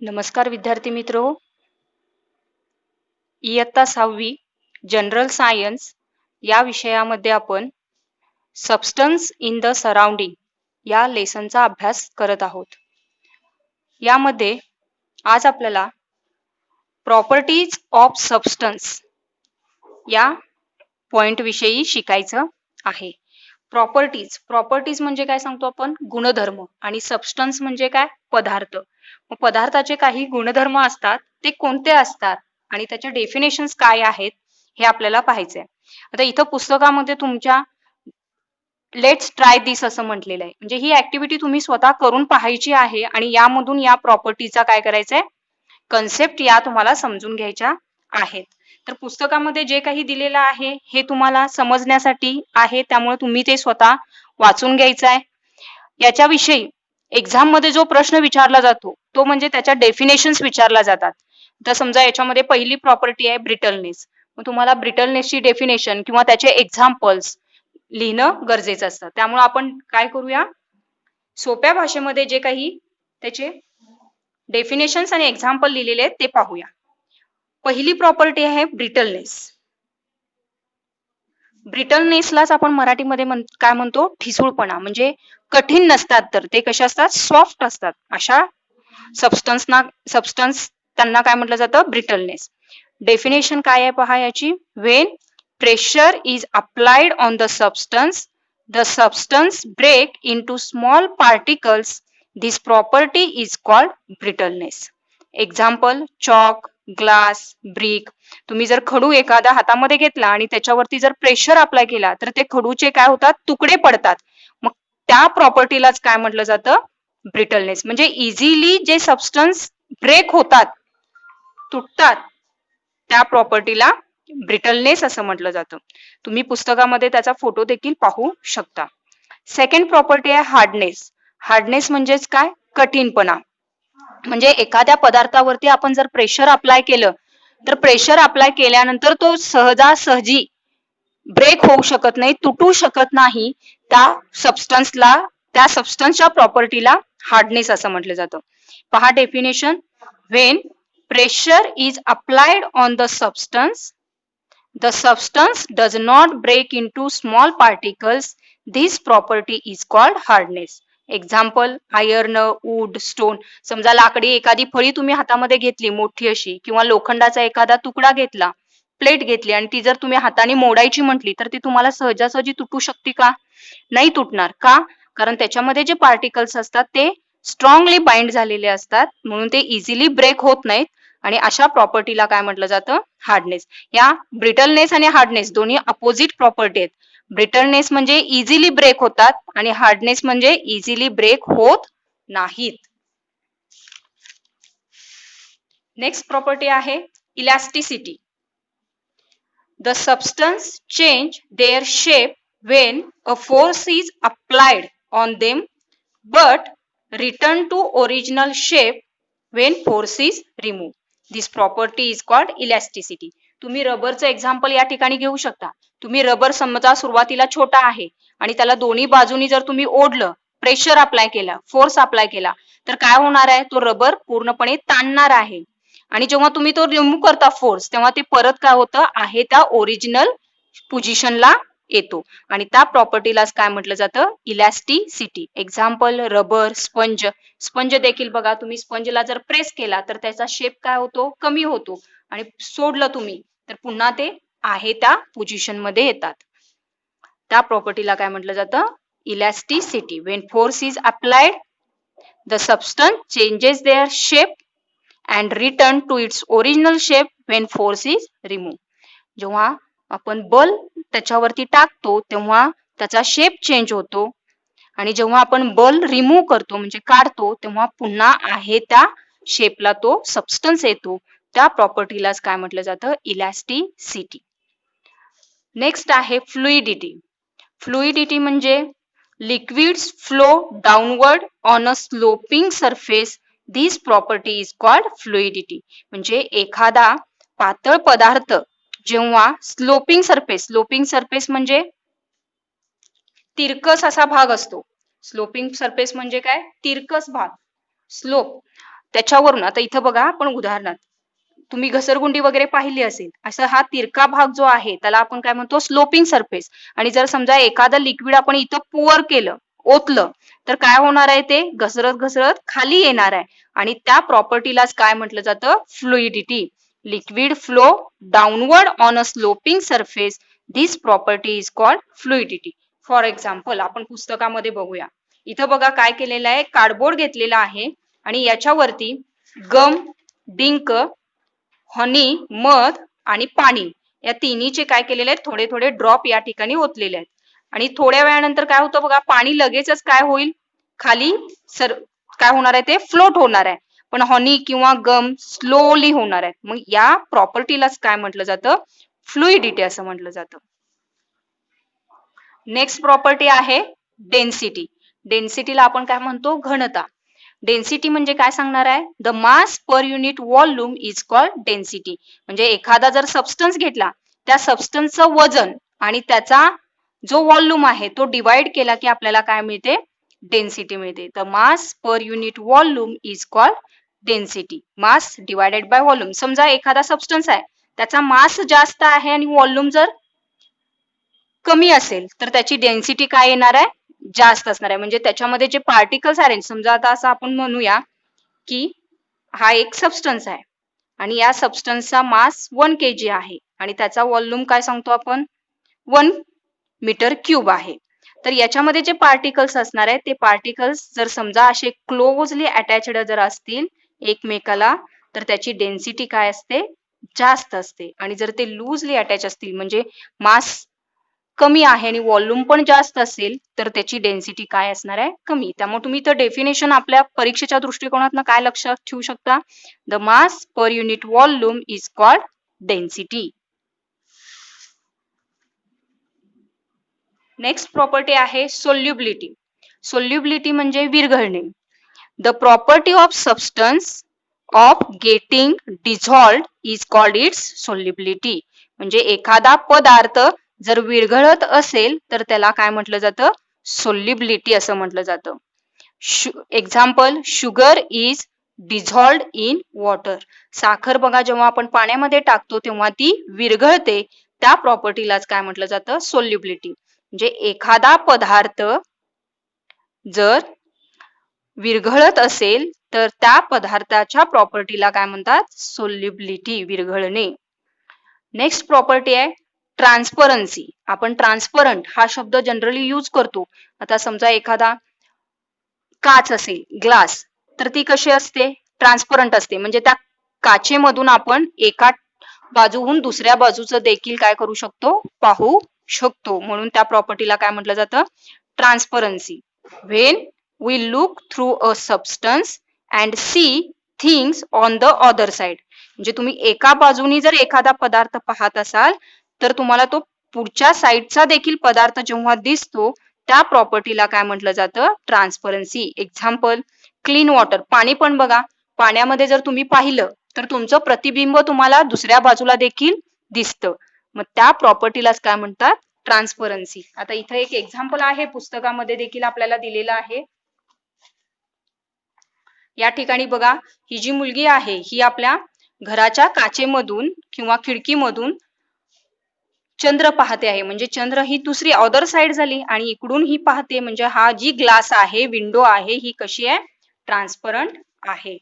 नमस्कार विद्यार्थी मित्रो. इयत्ता 6वी जनरल सायन्स या विषयामध्ये आपण सबस्टन्स इन द सराउंडिंग या लेसनचा अभ्यास करत आहोत. यामध्ये आज आपल्याला प्रॉपर्टीज ऑफ सबस्टन्स या पॉइंट विषयी शिकायचं आहे. प्रॉपर्टीज म्हणजे काय सांगतो आपण? गुणधर्म. आणि सबस्टन्स म्हणजे काय? पदार्थ. पदार्थाचे काही गुणधर्म असतात, ते कोणते असतात आणि त्याचे डेफिनेशन्स काय आहेत हे आपल्याला पाहायचंय. आता इथं पुस्तकामध्ये तुमच्या लेट्स ट्राय दिस असं म्हटलेलं आहे. म्हणजे ही ऍक्टिव्हिटी तुम्ही स्वतः करून पाहायची आहे आणि यामधून या प्रॉपर्टीचा काय करायचंय? कन्सेप्ट या तुम्हाला समजून घ्यायच्या आहेत. तर पुस्तकामध्ये जे काही दिलेलं आहे हे तुम्हाला समजण्यासाठी आहे, त्यामुळे तुम्ही ते स्वतः वाचून घ्यायचं आहे. याच्याविषयी एक्झाम मध्ये जो प्रश्न विचारला जातो तो म्हणजे त्याच्या डेफिनेशन्स विचारला जातात. तर समजा याच्यामध्ये पहिली प्रॉपर्टी आहे ब्रिटलनेस. मग तुम्हाला ब्रिटलनेसची डेफिनेशन किंवा त्याचे एक्झाम्पल्स लिहिणं गरजेचं असतं. त्यामुळे आपण काय करूया? सोप्या भाषेमध्ये जे काही त्याचे डेफिनेशन्स आणि एक्झाम्पल लिहिलेले आहेत ते पाहूया. पहिली प्रॉपर्टी आहे ब्रिटलनेस. ब्रिटलनेसलाच आपण मराठीमध्ये काय म्हणतो? ठिसूळपणा. म्हणजे कठीण नसतात, तर ते कसे असतात? सॉफ्ट असतात. अशा सबस्टन्स त्यांना काय म्हटलं जातं? ब्रिटलनेस. डेफिनेशन काय आहे पहा याची. When pressure is applied on the substance break into small particles. This property is called brittleness. Example chalk, glass, brick. तुम्ही जर खडू एखादा हातामध्ये घेतला आणि त्याच्यावरती जर प्रेशर अप्लाय केला तर ते खडूचे काय होतात? तुकडे पडतात. मग त्या प्रॉपर्टीलाच काय म्हटलं जातं? ब्रिटलनेस. म्हणजे इझिली जे सबस्टन्स ब्रेक होतात, तुटतात, त्या प्रॉपर्टीला ब्रिटलनेस असं म्हटलं जातं. तुम्ही पुस्तकामध्ये त्याचा फोटो देखील पाहू शकता. सेकंड प्रॉपर्टी आहे हार्डनेस. हार्डनेस म्हणजेच काय? कठीणपणा. म्हणजे एखाद्या पदार्थावरती आपण जर प्रेशर अप्लाय केलं तर प्रेशर अप्लाय केल्यानंतर तो सहजासहजी ब्रेक होऊ शकत नाही, तुटू शकत नाही. त्या सबस्टन्सच्या प्रॉपर्टीला हार्डनेस असं म्हटलं जातं. पहा definition. When pressure is applied on the substance, the substance does not break into small particles. This property is called hardness. Example iron, wood, stone. समजा लाकडी एखादी फळी तुम्ही हातामध्ये घेतली मोठी अशी, किंवा लोखंडाचा एखादा तुकडा घेतला, प्लेट घेतली आणि ती जर तुम्ही हाताने मोडायची म्हटली तर ती तुम्हाला सहजासहजी तुटू शकते का? नाही तुटणार. का? कारण त्याच्यामध्ये जे पार्टिकल्स असतात ते स्ट्रॉंगली बाइंड झालेले असतात, म्हणून ते इझिली ब्रेक होत नाहीत. आणि अशा प्रॉपर्टीला काय म्हटलं जातं? हार्डनेस. या ब्रिटलनेस आणि हार्डनेस दोन्ही अपोजिट प्रॉपर्टी आहेत. ब्रिटलनेस म्हणजे इझिली ब्रेक होतात आणि हार्डनेस म्हणजे इझिली ब्रेक होत नाहीत. नेक्स्ट प्रॉपर्टी आहे elasticity. The substance change there shape when a force is applied on them but return to original shape when force is removed. This property is called elasticity. तुम्ही रबरचं example या ठिकाणी घेऊ शकता. तुम्ही rubber समजा सुरुवातीला छोटा आहे आणि त्याला दोन्ही बाजूनी जर तुम्ही ओढलं, प्रेशर अप्लाय केला, फोर्स अप्लाय केला, तर काय होणार आहे? तो रबर पूर्णपणे ताणणार आहे. आणि जेव्हा तुम्ही तो रिमूव्ह करता फोर्स, तेव्हा ते परत काय होतं? आहे त्या ओरिजिनल पोझिशनला येतो. आणि त्या प्रॉपर्टीलाच काय म्हटलं जातं? Elasticity. Example rubber, sponge. Sponge देखील बघा, तुम्ही स्पंजला जर प्रेस केला तर त्याचा शेप काय होतो? कमी होतो. आणि सोडलं तुम्ही तर पुन्हा ते आहे त्या पोझिशन मध्ये येतात. त्या प्रॉपर्टीला काय म्हटलं जातं? Elasticity. When force is applied, the substance changes their shape and return to its original shape when force is remove. जेव्हा आपण बल त्याच्यावरती टाकतो तेव्हा त्याचा शेप चेंज होतो, आणि जेव्हा आपण बल रिमूव्ह करतो म्हणजे काढतो तेव्हा पुन्हा आहे त्या शेपला तो सबस्टन्स येतो. त्या प्रॉपर्टीलाच काय म्हटलं जातं? इलास्टिसिटी. नेक्स्ट आहे फ्लुइडिटी. फ्लुइडिटी म्हणजे liquids flow downward on a sloping surface. This property is called fluidity. म्हणजे एखादा पातळ पदार्थ जेव्हा स्लोपिंग सरफेस म्हणजे तिरकस असा भाग असतो. स्लोपिंग सरफेस म्हणजे काय? तिरकस भाग, स्लोप. त्याच्यावरून आता इथं बघा आपण उदाहरणार्थ तुम्ही घसरगुंडी वगैरे पाहिली असेल, असं हा तिरका भाग जो आहे त्याला आपण काय म्हणतो, स्लोपिंग सरफेस. आणि जर समजा एखादं लिक्विड आपण इथं पुअर केलं, ओतलं, तर काय होणार आहे, ते घसरत घसरत खाली येणार आहे. आणि त्या प्रॉपर्टीलाच काय म्हटलं जातं, fluidity. Liquid flow downward on a sloping surface, this property is called fluidity. For example आपण पुस्तकामध्ये बघूया. इथं बघा काय केलेलं आहे, कार्डबोर्ड घेतलेला आहे आणि याच्यावरती गम, डिंक, हनी, मध आणि पाणी या तिन्हीचे काय केलेले आहेत, थोडे थोडे ड्रॉप या ठिकाणी ओतलेले आहेत. आणि थोड्या वेळानंतर काय होतं बघा, पाणी लगेचच काय होईल, खाली काय होणार आहे, ते फ्लोट होणार आहे. पण हनी किंवा गम स्लोली होणार आहे. मग या प्रॉपर्टीलाच काय म्हटलं जातं, फ्लुइडिटी असं म्हटलं जातं. नेक्स्ट प्रॉपर्टी आहे डेन्सिटी. डेन्सिटीला आपण काय म्हणतो, घनता. डेन्सिटी म्हणजे काय सांगणार आहे, the mass per unit volume is called density. म्हणजे एखादा जर सबस्टन्स घेतला, त्या सबस्टन्सचं वजन आणि त्याचा जो व्हॉल्यूम आहे तो डिवाइड केला की आपल्याला काय मिळते, डेन्सिटी मिळते. The mass per unit volume is called density. Mass divided by volume. समजा एखादा सबस्टन्स आहे, त्याचा मास जास्त आहे आणि व्हॉल्यूम जर कमी असेल तर त्याची डेन्सिटी काय येणार आहे, जास्त असणार आहे. म्हणजे त्याच्यामध्ये जे पार्टिकल्स आहेत, समजा आता असं आपण म्हणूया की हा एक सबस्टन्स आहे आणि या सबस्टन्सचा मास 1 kg आहे आणि त्याचा व्हॉल्यूम काय सांगतो आपण, 1 मीटर क्यूब आहे. तर याच्यामध्ये जे पार्टिकल्स असणार आहेत, ते पार्टिकल्स जर समजा असे क्लोजली अटॅच्ड जर असतील एकमेकाला, तर त्याची डेन्सिटी काय असते, जास्त असते. आणि जर ते लूजली अटॅच असतील, म्हणजे मास कमी आहे आणि व्हॉल्यूम पण जास्त असेल, तर त्याची डेन्सिटी काय असणार आहे, कमी. त्यामुळे तुम्ही तर डेफिनेशन आपल्या परीक्षेच्या दृष्टिकोनातून काय लक्षात ठेवू शकता, the mass per unit volume is called density. Next property आहे सोल्युबिलिटी. सोल्युबिलिटी म्हणजे विरघळणे. The property of substance of getting dissolved is called its solubility. म्हणजे एखादा पदार्थ जर विरघळत असेल तर त्याला काय म्हटलं जातं, सोल्युबिलिटी असं म्हटलं जातं. Example, sugar is dissolved in water. साखर बघा जेव्हा आपण पाण्यामध्ये टाकतो तेव्हा ती विरघळते, त्या प्रॉपर्टीलाच काय म्हटलं जातं, सोल्युबिलिटी. म्हणजे एखादा पदार्थ जर विरघळत असेल तर त्या पदार्थाच्या प्रॉपर्टीला काय म्हणतात, सोल्युबिलिटी, विरघळणे. नेक्स्ट प्रॉपर्टी आहे ट्रान्सपरन्सी. आपण ट्रान्सपरंट हा शब्द जनरली यूज करतो. आता समजा एखादा काच असेल, ग्लास, तर ती कशी असते, ट्रान्सपरंट असते. म्हणजे त्या काचेमधून आपण एका बाजूहून दुसऱ्या बाजूचं देखील काय करू शकतो, पाहू शकतो. म्हणून त्या प्रॉपर्टीला काय म्हटलं जातं, transparency. When we look through a substance and see things on the other side. म्हणजे तुम्ही एका बाजूनी जर एखादा पदार्थ पाहत असाल तर तुम्हाला तो पुढच्या साइडचा देखील पदार्थ जेव्हा दिसतो, त्या प्रॉपर्टीला काय म्हटलं जातं, ट्रान्सपरन्सी. Example, clean water. पाणी पण बघा, पाण्यामध्ये जर तुम्ही पाहिलं तर तुमचं प्रतिबिंब तुम्हाला दुसऱ्या बाजूला देखील दिसतं. मग त्या प्रॉपर्टीलाच काय म्हणतात, ट्रान्सपरन्सी. आता इथं एक एक्झाम्पल आहे, पुस्तकामध्ये देखील आपल्याला दिलेलं आहे. या ठिकाणी बघा, ही जी मुलगी आहे ही आपल्या घराच्या काचेमधून किंवा खिडकीमधून चंद्र पाहते आहे. म्हणजे चंद्र ही दुसरी अदर साइड झाली आणि इकडून ही पाहते. म्हणजे हा जी ग्लास आहे, विंडो आहे, ही कशी आहे, ट्रान्सपरंट आहे.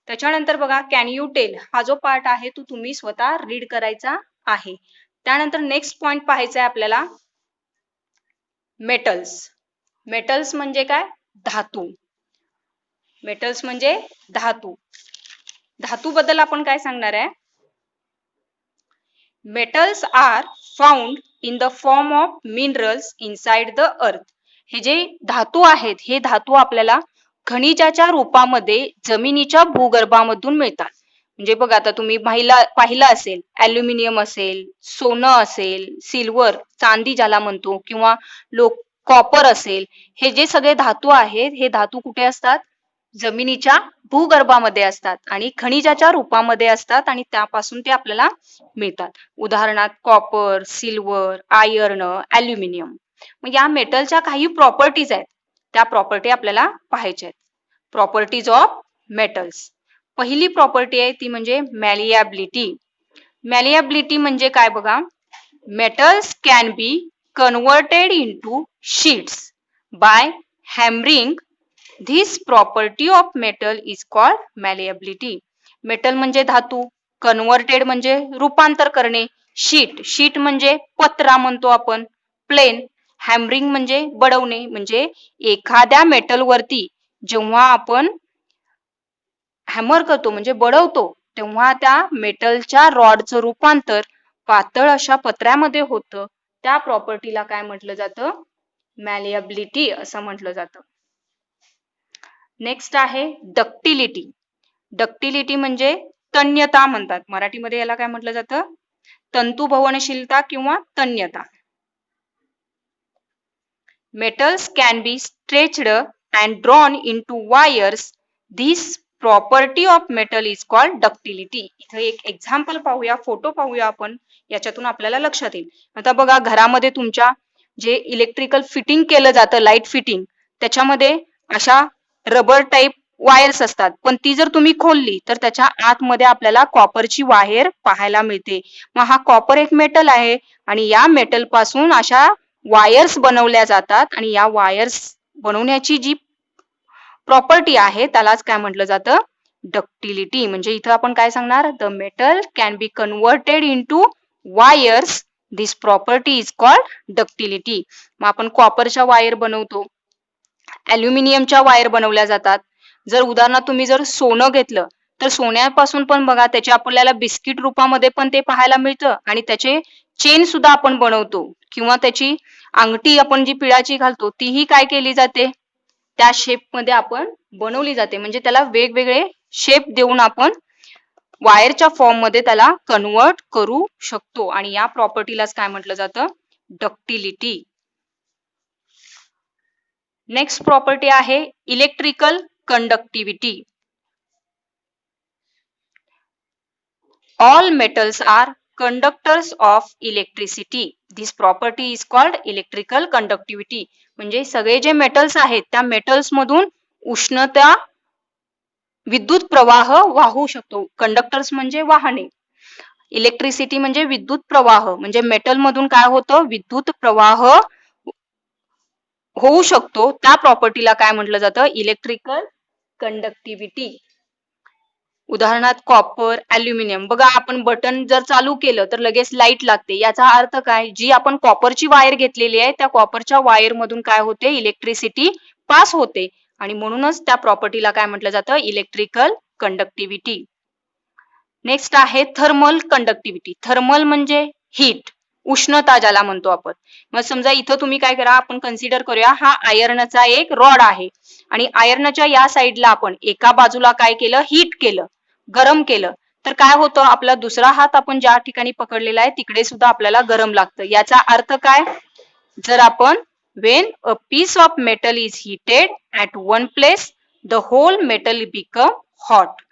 त्याच्यानंतर बघा, कॅन यू टेल हा जो पार्ट आहे तो तुम्ही स्वतः रीड करायचा आहे. त्यानंतर नेक्स्ट पॉइंट पाहायचा आहे आपल्याला, मेटल्स. मेटल्स म्हणजे काय, धातू. मेटल्स म्हणजे धातू. धातू बद्दल आपण काय सांगणार आहे, metals are found in the form of minerals inside the earth. हे जे धातू आहेत, हे धातू आपल्याला खनिजाच्या रूपामध्ये जमिनीच्या भूगर्भामधून मिळतात. म्हणजे बघा, आता तुम्ही पाहिलं असेल, ॲल्युमिनियम असेल, सोनं असेल, सिल्वर, चांदी ज्याला म्हणतो, किंवा कॉपर असेल, हे जे सगळे धातू आहेत, हे धातू कुठे असतात, जमिनीच्या भूगर्भामध्ये असतात आणि खनिजाच्या रूपामध्ये असतात आणि त्यापासून ते आपल्याला मिळतात. उदाहरणार्थ कॉपर, सिल्वर, आयर्न, ॲल्युमिनियम. मग या मेटलच्या काही प्रॉपर्टीज आहेत, त्या प्रॉपर्टी आपल्याला पाहायच्या आहेत. Properties of metals. पहिली प्रॉपर्टी आहे ती म्हणजे मॅलिएबिलिटी. मॅलिएबिलिटी म्हणजे काय बघा, metals can be converted into sheets by hammering. This property of metal is called malleability. Metal म्हणजे धातू, कन्वर्टेड म्हणजे रूपांतर करणे, शीट म्हणजे पत्रा म्हणतो आपण, प्लेन. हॅमरिंग म्हणजे बडवणे, म्हणजे एखाद्या मेटल वरती जेव्हा आपण हॅमर करतो म्हणजे बडवतो तेव्हा त्या मेटलच्या रॉडचं रूपांतर पातळ अशा पत्र्यामध्ये होतं. त्या प्रॉपर्टीला काय म्हटलं जातं? मॅलिएबिलिटी असं म्हटलं जातं. नेक्स्ट आहे डक्टिलिटी. डक्टिलिटी म्हणजे तन्यता म्हणतात. मराठीमध्ये याला काय म्हटलं जातं? तंतुभवनशीलता किंवा तन्यता. Metals can B stretched and drawn into wires. This property of metal is called ductility. इथे एक एक्झाम्पल पाहूया, फोटो पाहूया आपण, याच्यातून आपल्याला लक्षात येईल. आता बघा, घरामध्ये तुमच्या जे इलेक्ट्रिकल फिटिंग केलं जातं, लाईट फिटिंग, त्याच्यामध्ये अशा रबर टाईप वायर्स असतात, पण ती जर तुम्ही खोलली तर त्याच्या आतमध्ये आपल्याला कॉपरची वायर पाहायला मिळते. मग हा कॉपर एक मेटल आहे आणि या मेटल पासून अशा वायर्स बनवल्या जातात आणि या वायर्स बनवण्याची जी प्रॉपर्टी आहे त्यालाच काय म्हटलं जातं? डक्टिलिटी. म्हणजे इथं आपण काय सांगणार? The metal can be converted into wires. This property is called ductility. मग आपण कॉपरच्या वायर बनवतो, ॲल्युमिनियमच्या वायर बनवल्या जातात. जर उदाहरणार्थ तुम्ही जर सोनं घेतलं तर सोन्यापासून पण बघा त्याचे आपल्याला बिस्किट रूपामध्ये पण ते पाहायला मिळतं आणि त्याचे चेन सुद्धा आपण बनवतो किंवा त्याची अंगठी आपण जी पिळाची घालतो तीही काय केली जाते? त्या शेप मध्ये आपण बनवली जाते. म्हणजे त्याला वेगवेगळे शेप देऊन आपण वायरच्या फॉर्म मध्ये त्याला कन्वर्ट करू शकतो आणि या प्रॉपर्टीलाच काय म्हटलं जातं? डक्टिलिटी. नेक्स्ट प्रॉपर्टी आहे electrical conductivity. All metals are conductors of electricity. This property is called electrical conductivity. म्हणजे सगळे जे मेटल्स आहेत त्या मेटल्स मधून उष्णता, विद्युत प्रवाह वाहू शकतो. कंडक्टर्स म्हणजे वाहने, इलेक्ट्रिसिटी म्हणजे विद्युत प्रवाह. म्हणजे मेटल मधून काय होतं? विद्युत प्रवाह होऊ शकतो. त्या प्रॉपर्टीला काय म्हटलं जातं? Electrical conductivity. उदाहरणार्थ कॉपर, ॲल्युमिनियम. बघा, आपण बटन जर चालू केलं तर लगेच लाईट लागते. याचा अर्थ काय? जी आपण कॉपरची वायर घेतलेली आहे त्या कॉपरच्या वायर मधून काय होते? इलेक्ट्रिसिटी पास होते आणि म्हणूनच त्या प्रॉपर्टीला काय म्हटलं जातं? Electrical conductivity. नेक्स्ट आहे थर्मल कंडक्टिव्हिटी. थर्मल म्हणजे हीट, उष्णता ज्याला म्हणतो आपण. मग समजा इथं तुम्ही काय करा, आपण कन्सिडर करूया हा आयर्नचा एक रॉड आहे आणि आयर्नच्या या साईडला आपण एका बाजूला काय केलं? हीट केलं, गरम केलं, तर काय होतं? आपला दुसरा हात आपण ज्या ठिकाणी पकडलेला आहे तिकडे सुद्धा आपल्याला गरम लागतं. याचा अर्थ काय? जर आपण when a piece of metal is heated at one place, the whole metal become hot.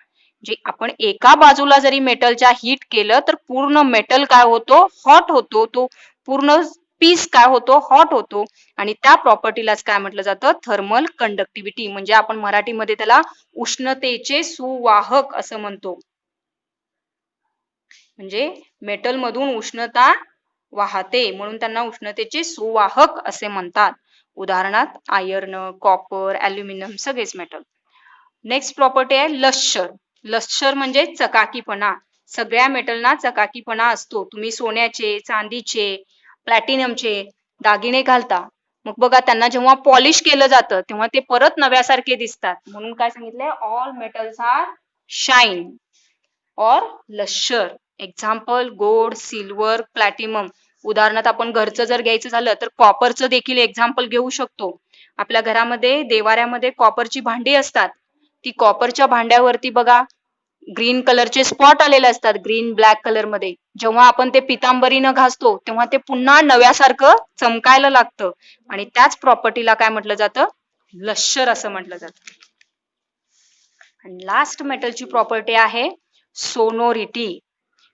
जे आपण एका बाजूला जरी मेटलच्या हीट केलं तर पूर्ण मेटल काय होतो? हॉट होतो. तो पूर्ण पीस काय होतो? हॉट होतो. आणि त्या प्रॉपर्टीलाच काय म्हटलं जातं? Thermal conductivity. म्हणजे आपण मराठीमध्ये त्याला उष्णतेचे सुवाहक असं म्हणतो. म्हणजे मेटल मधून उष्णता वाहते म्हणून त्यांना उष्णतेचे सुवाहक असे म्हणतात. उदाहरणार्थ आयर्न, कॉपर, ॲल्युमिनियम सगळेच मेटल. नेक्स्ट प्रॉपर्टी आहे लश्चर. लश्चर म्हणजे चकाकीपणा. सगळ्या मेटलना चकाकीपणा असतो. तुम्ही सोन्याचे, चांदीचे, प्लॅटिनमचे दागिने घालता, मग बघा त्यांना जेव्हा पॉलिश केलं जातं तेव्हा ते परत नव्यासारखे दिसतात. म्हणून काय सांगितलंय? ऑल मेटल्स आर शाईन और lustre. Example gold, silver, platinum. उदाहरणार्थ आपण घरचं जर घ्यायचं झालं तर कॉपरचं देखील एक्झाम्पल घेऊ शकतो. आपल्या घरामध्ये देवाऱ्यामध्ये कॉपरची भांडी असतात. ती कॉपरच्या भांड्यावरती बघा ग्रीन कलरचे स्पॉट आलेले असतात, ग्रीन ब्लॅक कलर मध्ये. जेव्हा आपण ते पितांबरीनं घासतो तेव्हा ते पुन्हा नव्यासारखं चमकायला लागतं आणि त्याच प्रॉपर्टीला काय म्हटलं जातं? लश्चर असं म्हटलं जातं. आणि लास्ट मेटलची प्रॉपर्टी आहे सोनोरिटी.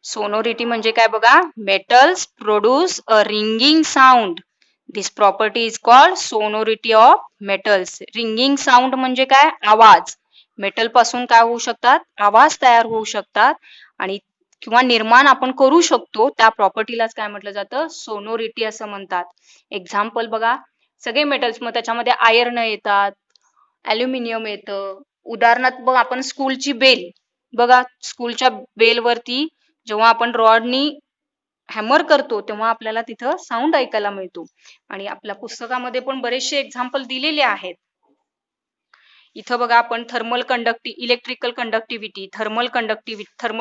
सोनोरिटी म्हणजे काय बघा? Metals produce a ringing sound. This property is called sonority of metals. Ringing sound म्हणजे काय? आवाज. मेटल पासून काय होऊ शकतात, आवाज तयार होऊ शकतात आणि किंवा निर्माण आपण करू शकतो, त्या प्रॉपर्टीलाच काय म्हटलं जातं, सोनोरिटी असं म्हणतात. एक्झाम्पल बघा, सगळे मेटल्स, मग त्याच्यामध्ये आयर्न येतात, ॲल्युमिनियम येतं. उदाहरणार्थ बघ, आपण स्कूलची बेल बघा, स्कूलच्या बेलवरती जेव्हा आपण रॉडनी हॅमर करतो तेव्हा आपल्याला तिथं साऊंड ऐकायला मिळतो. आणि आपल्या पुस्तकामध्ये पण बरेचसे एक्झाम्पल दिलेले आहेत. इथं बघा, आपण इलेक्ट्रिकल कंडक्टिव्हिटी, थर्मल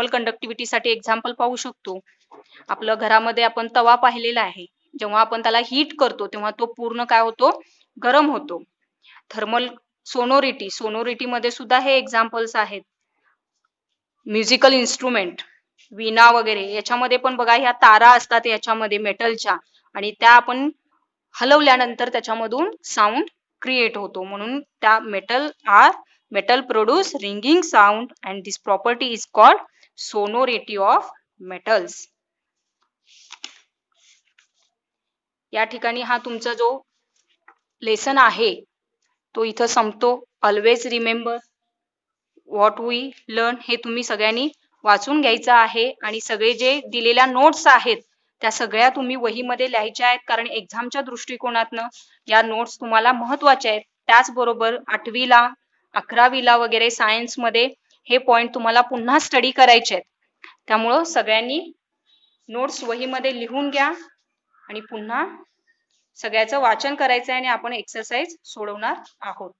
कंडक्टिव्हिटीसाठी एक्झाम्पल पाहू शकतो. आपलं घरामध्ये आपण तवा पाहिलेला आहे. जेव्हा आपण त्याला हीट करतो तेव्हा तो पूर्ण काय होतो, गरम होतो. थर्मल सोनोरिटी मध्ये सुद्धा हे एक्झाम्पल्स आहेत. म्युझिकल इन्स्ट्रुमेंट, वीणा वगैरे, याच्यामध्ये पण बघा, ह्या तारा असतात याच्यामध्ये मेटलच्या, आणि त्या आपण हलवल्यानंतर त्याच्यामधून साऊंड क्रिएट होतो. म्हणून त्या metal produce ringing sound and this property is called sonority of metals. या ठिकाणी हा तुमचा जो लेसन आहे तो इथं संपतो. Always remember what we learn, हे तुम्ही सगळ्यांनी वाचून घ्यायचं आहे. आणि सगळे जे दिलेल्या नोट्स आहेत त्या सगळ्या तुम्ही वहीमध्ये लिहायच्या आहेत, कारण एक्झामच्या दृष्टिकोनातनं या नोट्स तुम्हाला महत्वाच्या आहेत. त्याचबरोबर 8वीला 11वीला वगैरे सायन्समध्ये हे पॉइंट तुम्हाला पुन्हा स्टडी करायचे आहेत. त्यामुळं सगळ्यांनी नोट्स वहीमध्ये लिहून घ्या आणि पुन्हा सगळ्याचं वाचन करायचं आहे आणि आपण एक्सरसाइज सोडवणार आहोत.